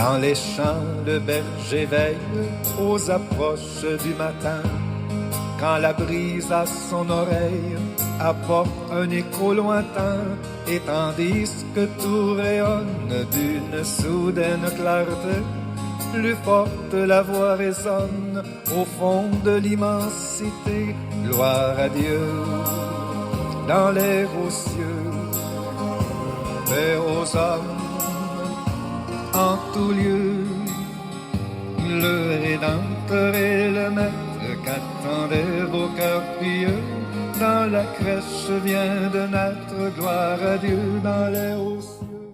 Dans les champs, le berger veille aux approches du matin. Quand la brise à son oreille apporte un écho lointain, et tandis que tout rayonne d'une soudaine clarté, plus forte la voix résonne au fond de l'immensité. Gloire à Dieu dans l'air aux cieux, paix aux hommes en tout lieu. Le Rédempteur et le Maître qu'attendaient vos cœurs pieux, dans la crèche vient de naître. Gloire à Dieu dans les hauts cieux.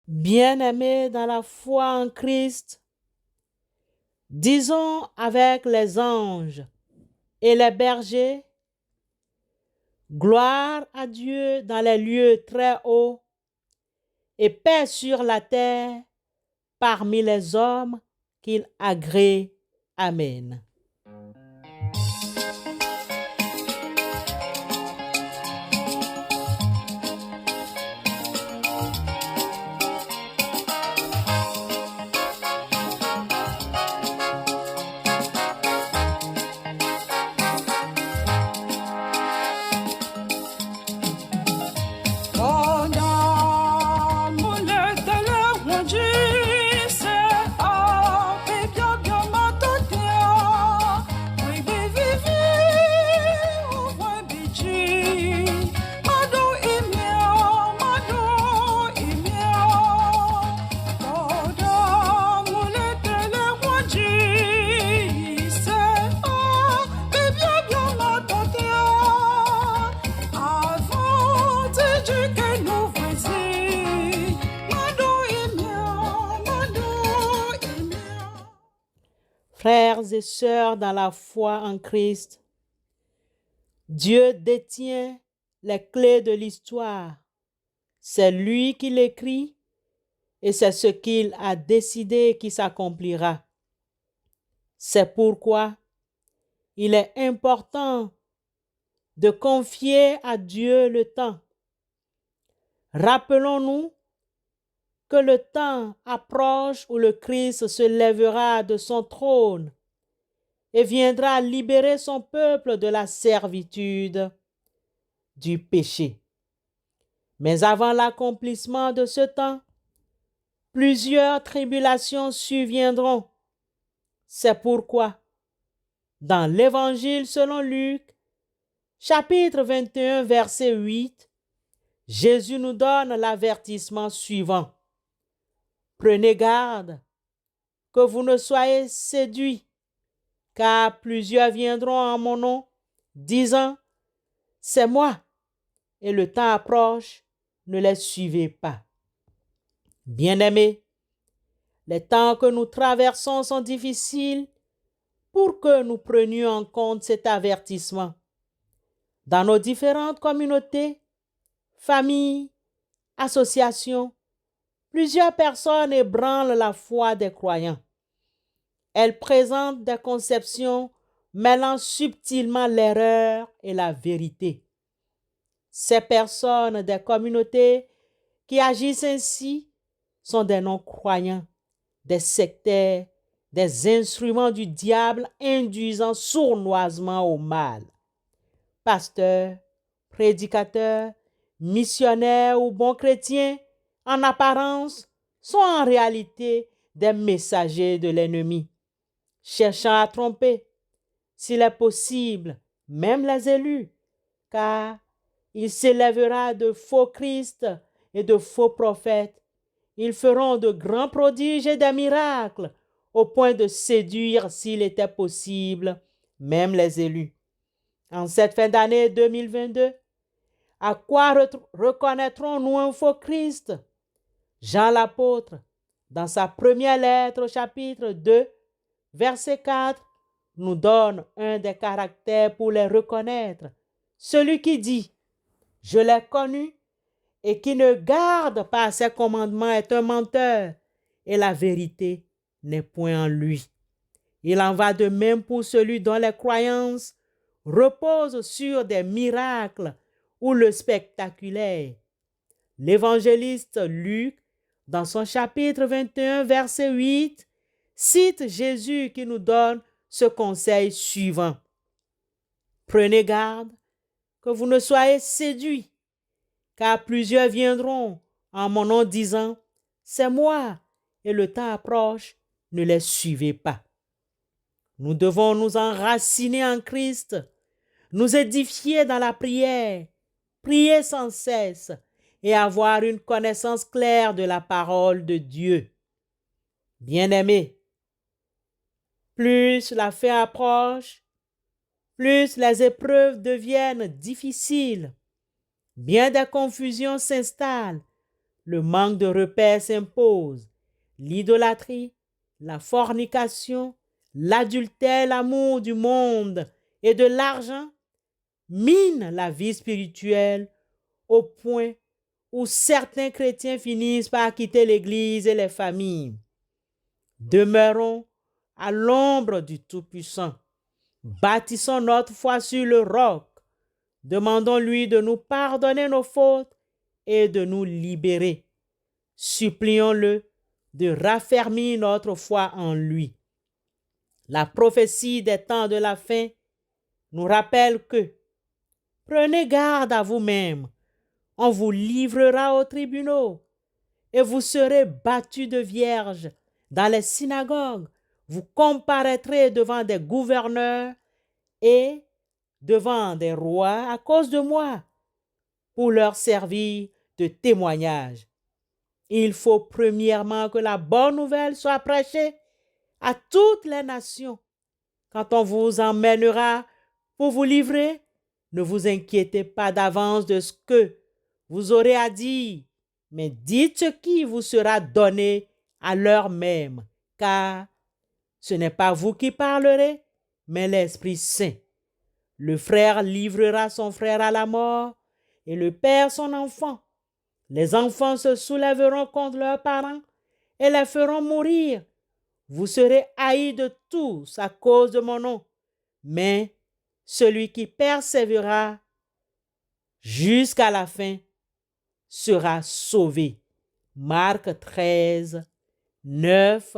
Bien-aimés dans la foi en Christ, disons avec les anges et les bergers, gloire à Dieu dans les lieux très hauts et paix sur la terre parmi les hommes qu'il agrée. Amen. Frères et sœurs dans la foi en Christ, Dieu détient les clés de l'histoire. C'est lui qui l'écrit et c'est ce qu'il a décidé qui s'accomplira. C'est pourquoi il est important de confier à Dieu le temps. Rappelons-nous que le temps approche où le Christ se lèvera de son trône et viendra libérer son peuple de la servitude du péché. Mais avant l'accomplissement de ce temps, plusieurs tribulations surviendront. C'est pourquoi, dans l'Évangile selon Luc, chapitre 21, verset 8, Jésus nous donne l'avertissement suivant. Prenez garde que vous ne soyez séduits, car plusieurs viendront en mon nom, disant, c'est moi, et le temps approche, ne les suivez pas. Bien-aimés, les temps que nous traversons sont difficiles pour que nous prenions en compte cet avertissement. Dans nos différentes communautés, familles, associations, plusieurs personnes ébranlent la foi des croyants. Elles présentent des conceptions mêlant subtilement l'erreur et la vérité. Ces personnes des communautés qui agissent ainsi sont des non-croyants, des sectaires, des instruments du diable induisant sournoisement au mal. Pasteurs, prédicateurs, missionnaires ou bons chrétiens, en apparence, sont en réalité des messagers de l'ennemi, cherchant à tromper, s'il est possible, même les élus, car il s'élèvera de faux Christ et de faux prophètes. Ils feront de grands prodiges et des miracles, au point de séduire, s'il était possible, même les élus. En cette fin d'année 2022, à quoi reconnaîtrons-nous un faux Christ? Jean l'apôtre, dans sa première lettre au chapitre 2, verset 4, nous donne un des caractères pour les reconnaître. Celui qui dit « Je l'ai connu » et qui ne garde pas ses commandements est un menteur et la vérité n'est point en lui. Il en va de même pour celui dont les croyances reposent sur des miracles ou le spectaculaire. L'évangéliste Luc dans son chapitre 21, verset 8, cite Jésus qui nous donne ce conseil suivant. Prenez garde que vous ne soyez séduits, car plusieurs viendront en mon nom disant, c'est moi, et le temps approche, ne les suivez pas. Nous devons nous enraciner en Christ, nous édifier dans la prière, prier sans cesse et avoir une connaissance claire de la parole de Dieu. Bien-aimés, plus la fin approche, plus les épreuves deviennent difficiles. Bien des confusions s'installent, le manque de repères s'impose, l'idolâtrie, la fornication, l'adultère, l'amour du monde et de l'argent minent la vie spirituelle au point où certains chrétiens finissent par quitter l'Église et les familles. Demeurons à l'ombre du Tout-Puissant. Bâtissons notre foi sur le roc. Demandons-lui de nous pardonner nos fautes et de nous libérer. Supplions-le de raffermir notre foi en lui. La prophétie des temps de la fin nous rappelle que prenez garde à vous-même, on vous livrera aux tribunaux et vous serez battus de vierges dans les synagogues. Vous comparaîtrez devant des gouverneurs et devant des rois à cause de moi pour leur servir de témoignage. Il faut premièrement que la bonne nouvelle soit prêchée à toutes les nations. Quand on vous emmènera pour vous livrer, ne vous inquiétez pas d'avance de ce que vous aurez à dire, mais dites ce qui vous sera donné à l'heure même, car ce n'est pas vous qui parlerez, mais l'Esprit Saint. Le frère livrera son frère à la mort et le père son enfant. Les enfants se soulèveront contre leurs parents et les feront mourir. Vous serez haïs de tous à cause de mon nom, mais celui qui persévérera jusqu'à la fin sera sauvé. Marc 13, 9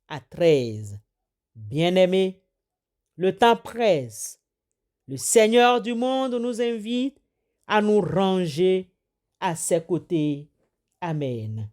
à 13. Bien-aimés, le temps presse. Le Seigneur du monde nous invite à nous ranger à ses côtés. Amen.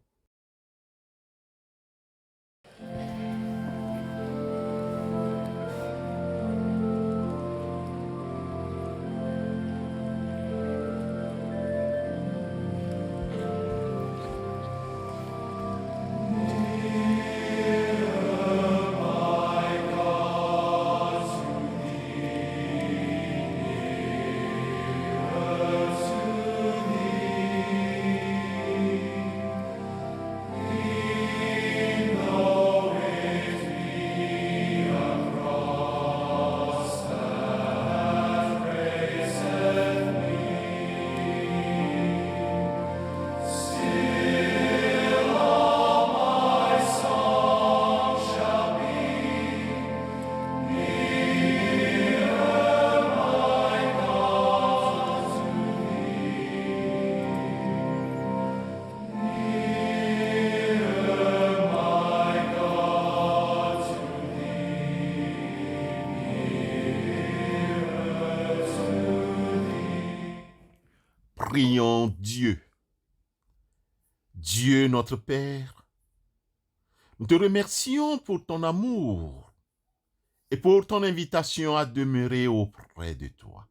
Prions Dieu. Dieu notre Père, nous te remercions pour ton amour et pour ton invitation à demeurer auprès de toi.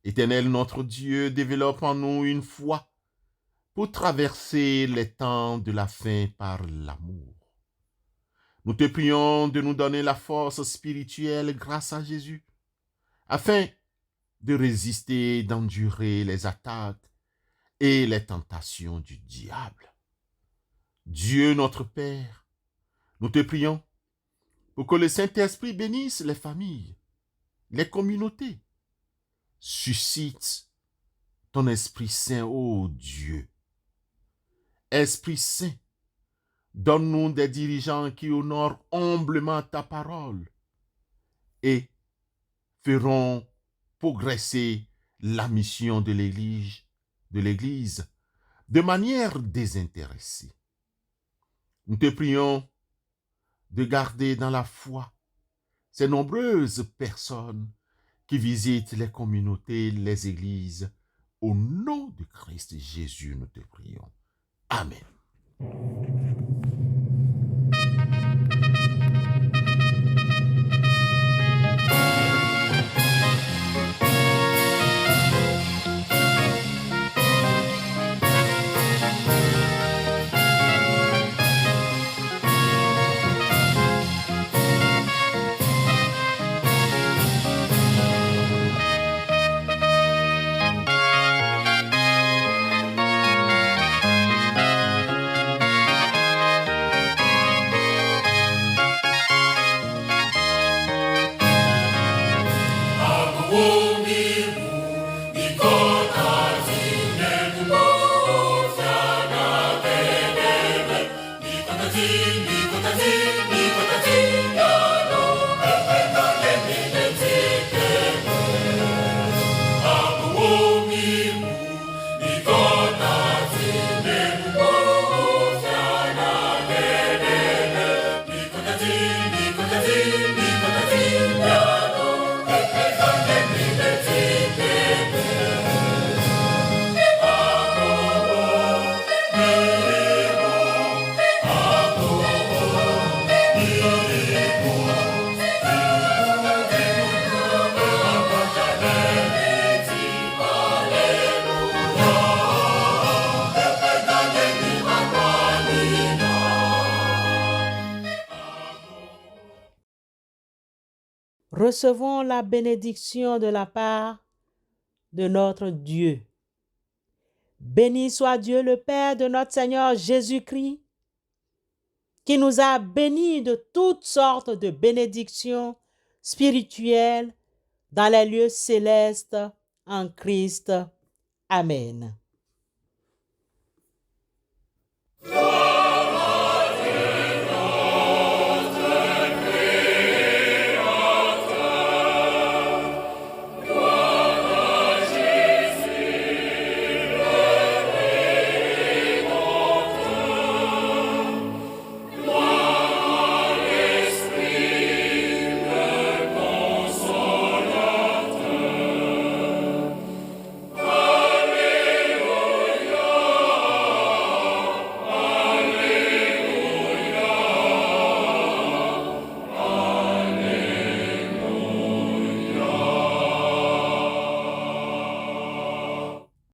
Éternel notre Dieu, développe en nous une foi pour traverser les temps de la fin par l'amour. Nous te prions de nous donner la force spirituelle grâce à Jésus, afin de résister, d'endurer les attaques et les tentations du diable. Dieu notre Père, nous te prions pour que le Saint-Esprit bénisse les familles, les communautés. Suscite ton Esprit Saint, ô Dieu. Esprit Saint, donne-nous des dirigeants qui honorent humblement ta parole et feront progresser la mission de l'Église de manière désintéressée. Nous te prions de garder dans la foi ces nombreuses personnes qui visitent les communautés, les églises. Au nom de Christ Jésus, nous te prions. Amen. Recevons la bénédiction de la part de notre Dieu. Béni soit Dieu le Père de notre Seigneur Jésus-Christ, qui nous a bénis de toutes sortes de bénédictions spirituelles dans les lieux célestes en Christ. Amen.